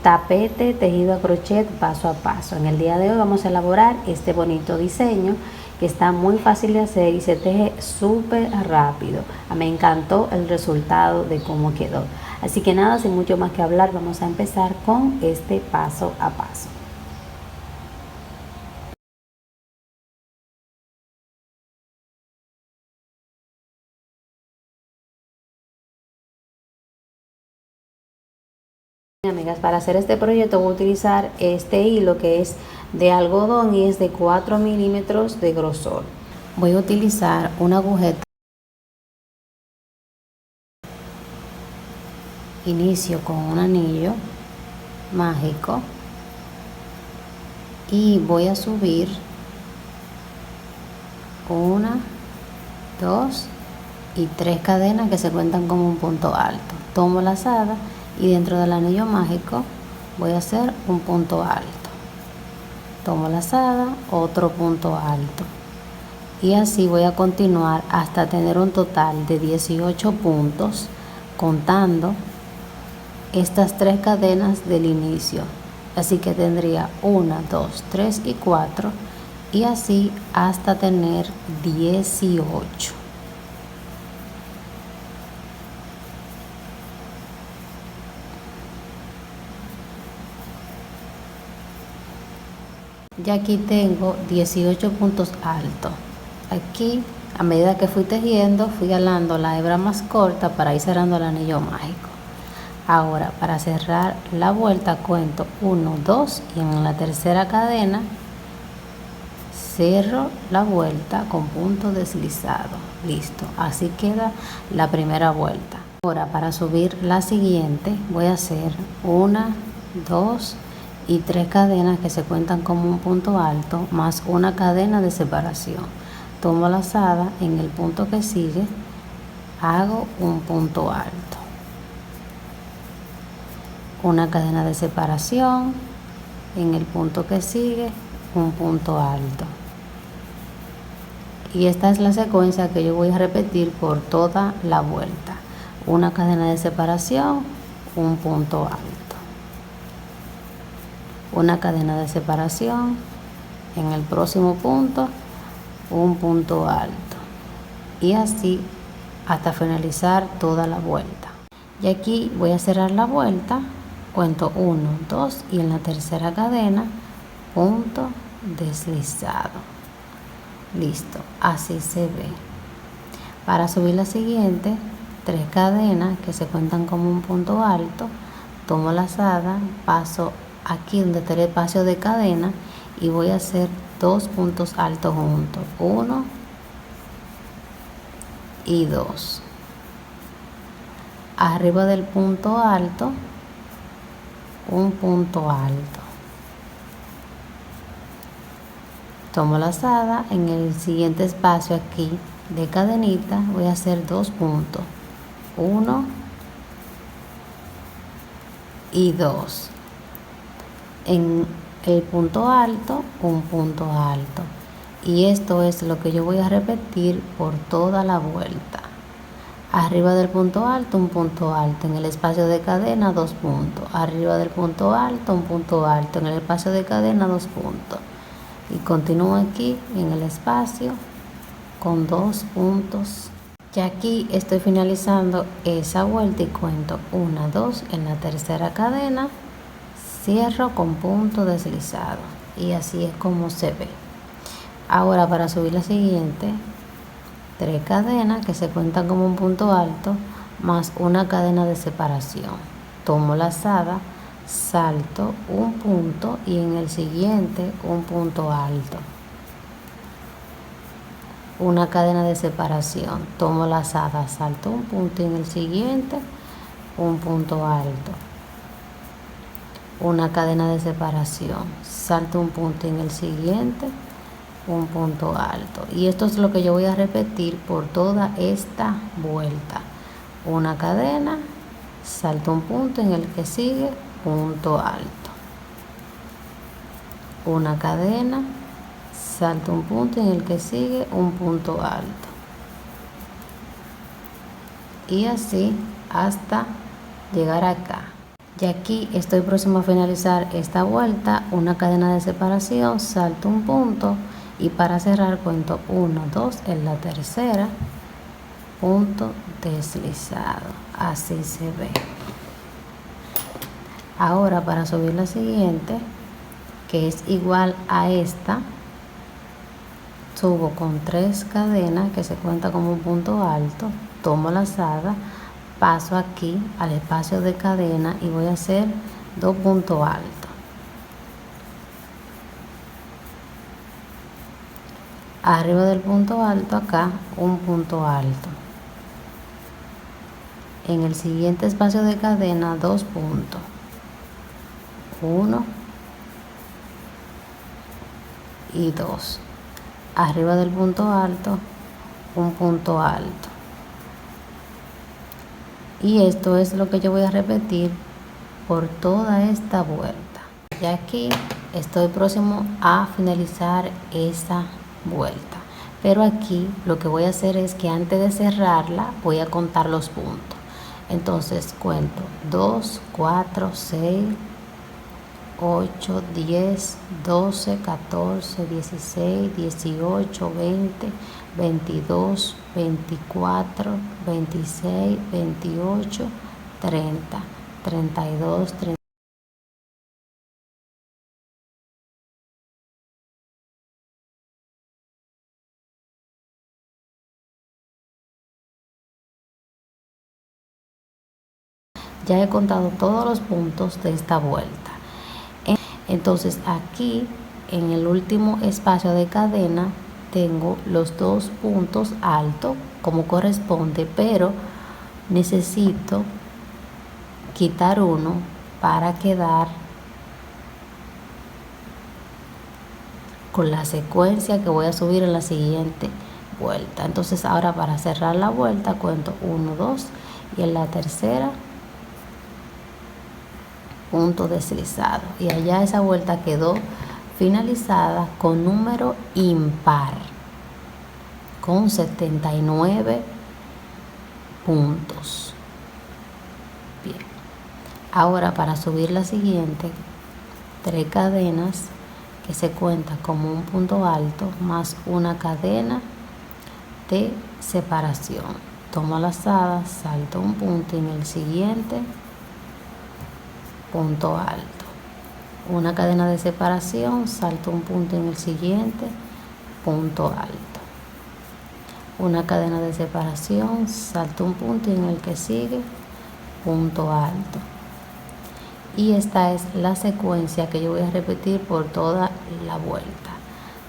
tapete tejido a crochet paso a paso. En el día de hoy vamos a elaborar este bonito diseño que está muy fácil de hacer y se teje súper rápido. Me encantó el resultado de cómo quedó. Así que nada, sin mucho más que hablar, vamos a empezar con este paso a paso. Amigas, para hacer este proyecto voy a utilizar este hilo que es de algodón y es de 4 milímetros de grosor. Voy a utilizar una agujeta. Inicio con un anillo mágico y voy a subir 1, 2 y 3 cadenas que se cuentan como un punto alto. Tomo la lazada y dentro del anillo mágico voy a hacer un punto alto. Tomo la lazada, otro punto alto. Y así voy a continuar hasta tener un total de 18 puntos, contando estas 3 cadenas del inicio. Así que tendría 1, 2, 3 y 4 y así hasta tener 18. Ya aquí tengo 18 puntos altos. Aquí, a medida que fui tejiendo, fui jalando la hebra más corta para ir cerrando el anillo mágico. Ahora, para cerrar la vuelta cuento 1, 2 y en la tercera cadena cierro la vuelta con punto deslizado. Listo, así queda la primera vuelta. Ahora, para subir la siguiente voy a hacer 1, 2 y 3 cadenas que se cuentan como un punto alto más una cadena de separación. Tomo la lazada, en el punto que sigue hago un punto alto, una cadena de separación, en el punto que sigue un punto alto, y esta es la secuencia que yo voy a repetir por toda la vuelta. Una cadena de separación, un punto alto, una cadena de separación, en el próximo punto un punto alto, y así hasta finalizar toda la vuelta. Y aquí voy a cerrar la vuelta, cuento 1, 2 y en la tercera cadena punto deslizado. Listo, así se ve. Para subir la siguiente, 3 cadenas que se cuentan como un punto alto, tomo la lazada, paso aquí donde está el espacio de cadena y voy a hacer 2 puntos altos juntos, 1 y 2. Arriba del punto alto un punto alto. Tomo la lazada, en el siguiente espacio aquí de cadenita voy a hacer 2 puntos, 1 y 2. En el punto alto un punto alto, y esto es lo que yo voy a repetir por toda la vuelta. Arriba del punto alto un punto alto, en el espacio de cadena 2 puntos, arriba del punto alto un punto alto, en el espacio de cadena 2 puntos, y continúo aquí en el espacio con 2 puntos. Ya aquí estoy finalizando esa vuelta y cuento 1, 2 en la tercera cadena, cierro con punto deslizado, y así es como se ve. Ahora, para subir la siguiente, 3 cadenas que se cuentan como un punto alto más una cadena de separación. Tomo la lazada, salto un punto y en el siguiente un punto alto, una cadena de separación. Tomo la lazada, salto un punto y en el siguiente un punto alto, una cadena de separación, salto un punto y en el siguiente un punto alto, y esto es lo que yo voy a repetir por toda esta vuelta. Una cadena, salto un punto, en el que sigue punto alto, una cadena, salto un punto, en el que sigue un punto alto, y así hasta llegar acá. Y aquí estoy próximo a finalizar esta vuelta, una cadena de separación, salto un punto y para cerrar cuento 1, 2 en la tercera, punto deslizado, así se ve. Ahora para subir la siguiente, que es igual a esta, subo con 3 cadenas que se cuenta como un punto alto, tomo lazada, paso aquí al espacio de cadena y voy a hacer 2 puntos altos. Arriba del punto alto acá un punto alto. En el siguiente espacio de cadena 2 puntos. 1 y 2. Arriba del punto alto un punto alto. Y esto es lo que yo voy a repetir por toda esta vuelta. Y aquí estoy próximo a finalizar esa vuelta, pero aquí lo que voy a hacer es que antes de cerrarla voy a contar los puntos. Entonces cuento 2, 4, 6, 8, 10, 12, 14, 16, 18, 20, 22, 24, 26, 28, 30, 32, 30. Ya he contado todos los puntos de esta vuelta. Entonces aquí en el último espacio de cadena tengo los 2 puntos altos como corresponde, pero necesito quitar uno para quedar con la secuencia que voy a subir en la siguiente vuelta. Entonces ahora para cerrar la vuelta cuento 1, 2 y en la tercera punto deslizado, y allá esa vuelta quedó finalizada con número impar, con 79 puntos. Bien, ahora para subir la siguiente, 3 cadenas que se cuenta como un punto alto más una cadena de separación. Tomo lazada, salto un punto y en el siguiente punto alto, una cadena de separación, salto un punto en el siguiente punto alto, una cadena de separación, salto un punto y en el que sigue punto alto. Y esta es la secuencia que yo voy a repetir por toda la vuelta.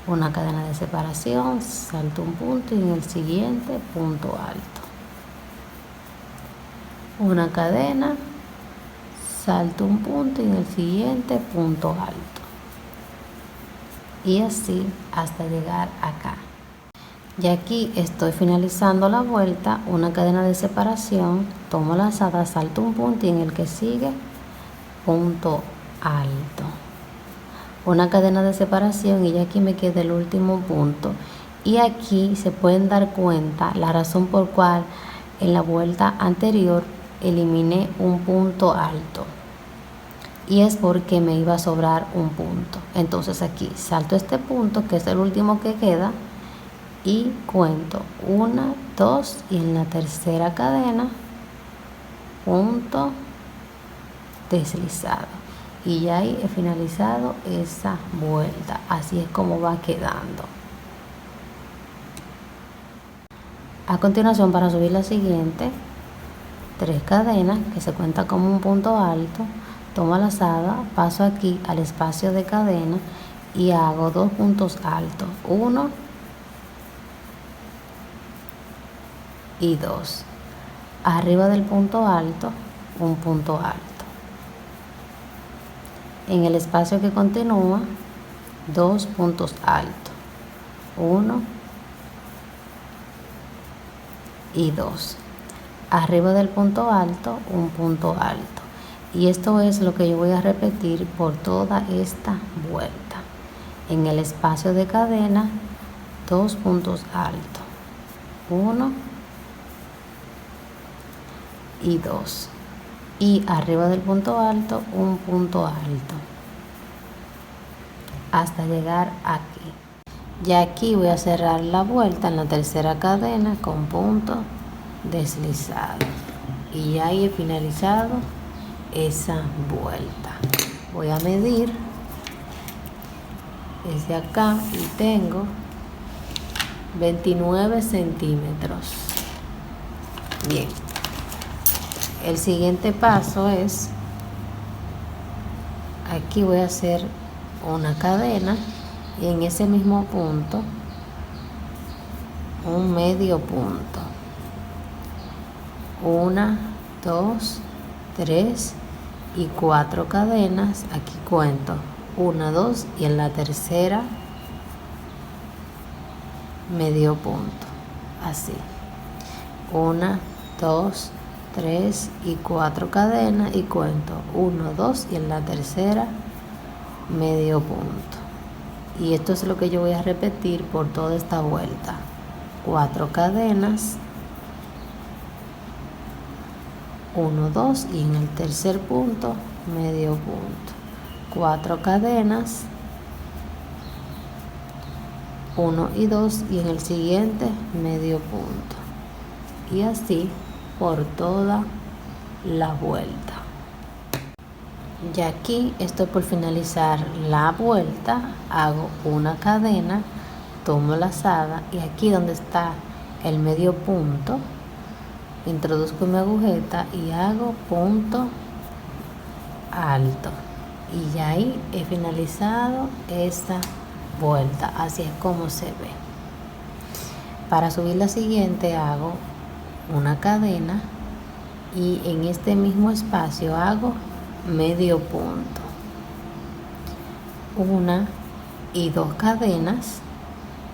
Una cadena de separación, salto un punto y en el siguiente punto alto, una cadena, salto un punto y en el siguiente punto alto, y así hasta llegar acá. Y aquí estoy finalizando la vuelta, una cadena de separación, tomo lazada, salto un punto y en el que sigue punto alto, una cadena de separación y ya aquí me queda el último punto. Y aquí se pueden dar cuenta la razón por cual en la vuelta anterior eliminé un punto alto, y es porque me iba a sobrar un punto. Entonces aquí salto este punto que es el último que queda y cuento 1, 2 y en la tercera cadena punto deslizado, y ya ahí he finalizado esa vuelta. Así es como va quedando. A continuación, para subir la siguiente, 3 cadenas que se cuenta como un punto alto, tomo lazada, paso aquí al espacio de cadena y hago 2 puntos altos, 1 y 2. Arriba del punto alto un punto alto. En el espacio que continúa 2 puntos altos, 1 y 2. Arriba del punto alto un punto alto, y esto es lo que yo voy a repetir por toda esta vuelta. En el espacio de cadena 2 puntos altos, 1 y 2, y arriba del punto alto un punto alto hasta llegar aquí. Ya aquí voy a cerrar la vuelta en la tercera cadena con punto deslizado y ya he finalizado esa vuelta. Voy a medir desde acá y tengo 29 centímetros. Bien, el siguiente paso es, aquí voy a hacer una cadena y en ese mismo punto un medio punto. 1, 2, 3 y 4 cadenas. Aquí cuento 1, 2 y en la tercera medio punto, así 1, 2, 3 y 4 cadenas y cuento 1, 2 y en la tercera medio punto. Y esto es lo que yo voy a repetir por toda esta vuelta. 4 cadenas, 1, 2 y en el tercer punto medio punto. 4 cadenas, 1 y 2 y en el siguiente medio punto. Y así por toda la vuelta. Ya aquí estoy por finalizar la vuelta, hago una cadena, tomo lazada y aquí donde está el medio punto introduzco mi agujeta y hago punto alto y ya ahí he finalizado esta vuelta. Así es como se ve. Para subir la siguiente hago una cadena y en este mismo espacio hago medio punto, 1 y 2 cadenas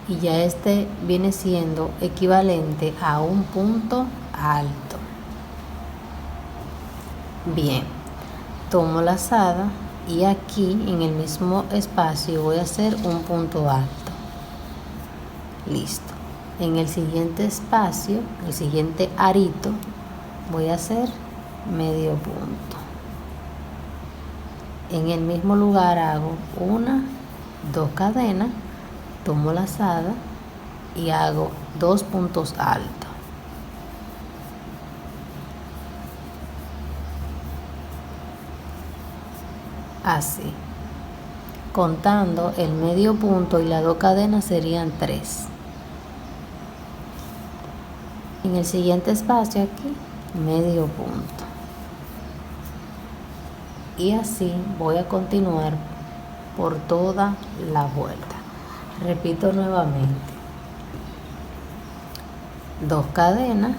y ya este viene siendo equivalente a un punto alto. Bien, tomo lazada y aquí en el mismo espacio voy a hacer un punto alto. Listo. En el siguiente espacio, el siguiente arito, voy a hacer medio punto. En el mismo lugar hago 1, 2 cadenas, tomo lazada y hago 2 puntos altos. Así, contando el medio punto y las 2 cadenas serían 3. En el siguiente espacio aquí, medio punto. Y así voy a continuar por toda la vuelta. Repito nuevamente. 2 cadenas,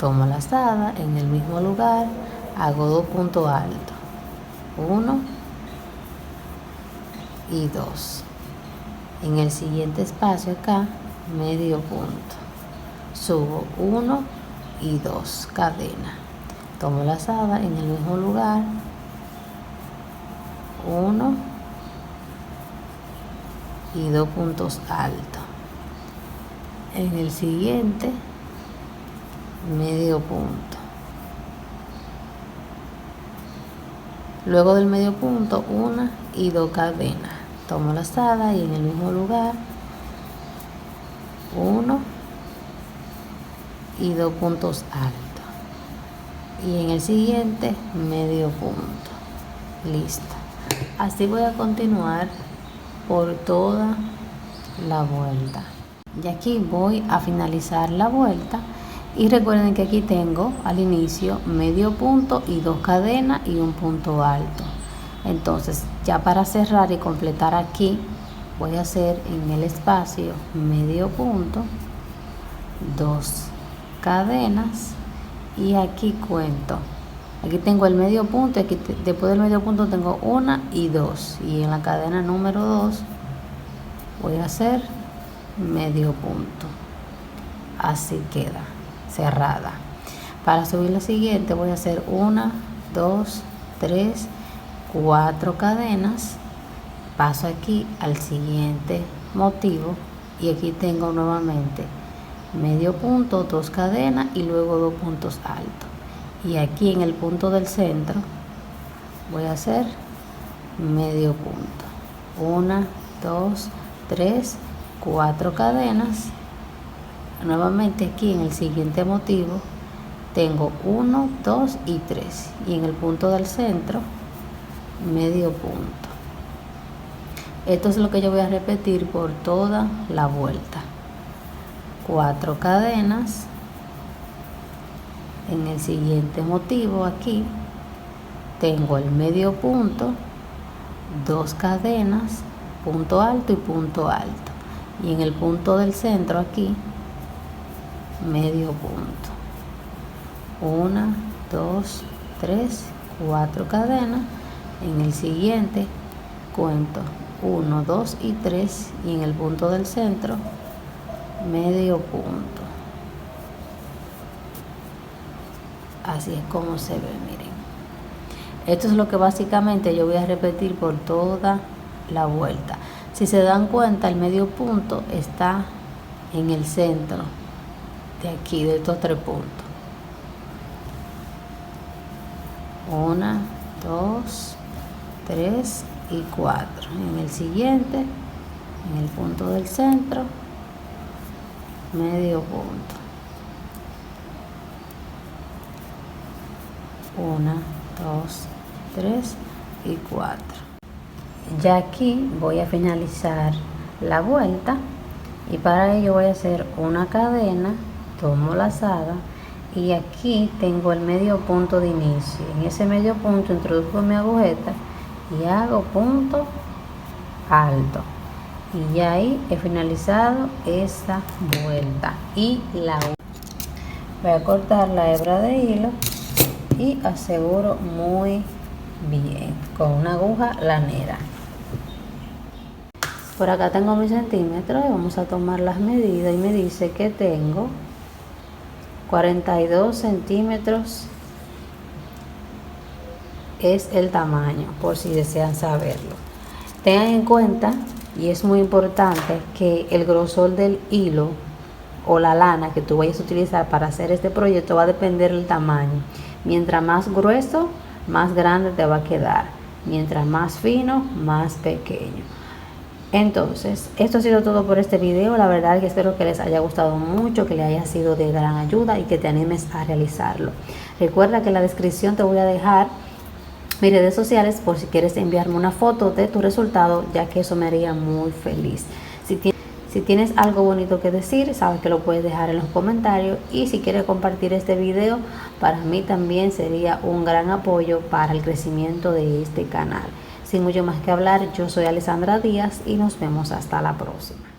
tomo lazada en el mismo lugar, hago 2 puntos altos. 1 y 2. En el siguiente espacio acá, medio punto. Subo 1 y 2 cadenas. Tomo lazada en el mismo lugar. 1 y 2 puntos altos. En el siguiente, medio punto. Luego del medio punto, 1 y 2 cadenas. Tomo lazada y en el mismo lugar, 1 y 2 puntos altos. Y en el siguiente, medio punto. Listo. Así voy a continuar por toda la vuelta. Y aquí voy a finalizar la vuelta. Y recuerden que aquí tengo al inicio medio punto y 2 cadenas y un punto alto. Entonces ya para cerrar y completar aquí voy a hacer en el espacio medio punto, 2 cadenas y aquí cuento. Aquí tengo el medio punto y aquí después del medio punto tengo 1 y 2 y en la cadena número 2 voy a hacer medio punto. Así queda cerrada. Para subir la siguiente voy a hacer 1, 2, 3, 4 cadenas, paso aquí al siguiente motivo y aquí tengo nuevamente medio punto, 2 cadenas y luego 2 puntos altos y aquí en el punto del centro voy a hacer medio punto. 1, 2, 3, 4 cadenas. Nuevamente aquí en el siguiente motivo tengo 1, 2 y 3, y en el punto del centro medio punto. Esto es lo que yo voy a repetir por toda la vuelta. 4 cadenas. En el siguiente motivo aquí tengo el medio punto, 2 cadenas, punto alto y punto alto, y en el punto del centro aquí medio punto. 1, 2, 3, 4 cadenas. En el siguiente cuento 1, 2 y 3, y en el punto del centro medio punto. Así es como se ve, miren. Esto es lo que básicamente yo voy a repetir por toda la vuelta. Si se dan cuenta, el medio punto está en el centro de aquí, de estos 3 puntos. 1, 2, 3 y 4. En el siguiente, en el punto del centro, medio punto. 1, 2, 3 y 4. Ya aquí voy a finalizar la vuelta, y para ello voy a hacer una cadena, tomo lazada, y aquí tengo el medio punto de inicio. En ese medio punto introduzco mi agujeta y hago punto alto, y ya ahí he finalizado esta vuelta. Y voy a cortar la hebra de hilo y aseguro muy bien con una aguja lanera. Por acá tengo mis centímetros y vamos a tomar las medidas, y me dice que tengo 42 centímetros es el tamaño, por si desean saberlo. Tengan en cuenta, y es muy importante, que el grosor del hilo o la lana que tú vayas a utilizar para hacer este proyecto va a depender del tamaño. Mientras más grueso, más grande te va a quedar. Mientras más fino, más pequeño. Entonces, esto ha sido todo por este video. La verdad que espero que les haya gustado mucho, que les haya sido de gran ayuda y que te animes a realizarlo. Recuerda que en la descripción te voy a dejar mis redes sociales por si quieres enviarme una foto de tu resultado, ya que eso me haría muy feliz. Si tienes algo bonito que decir, sabes que lo puedes dejar en los comentarios, y si quieres compartir este video, para mí también sería un gran apoyo para el crecimiento de este canal. Sin mucho más que hablar, yo soy Alessandra Díaz y nos vemos hasta la próxima.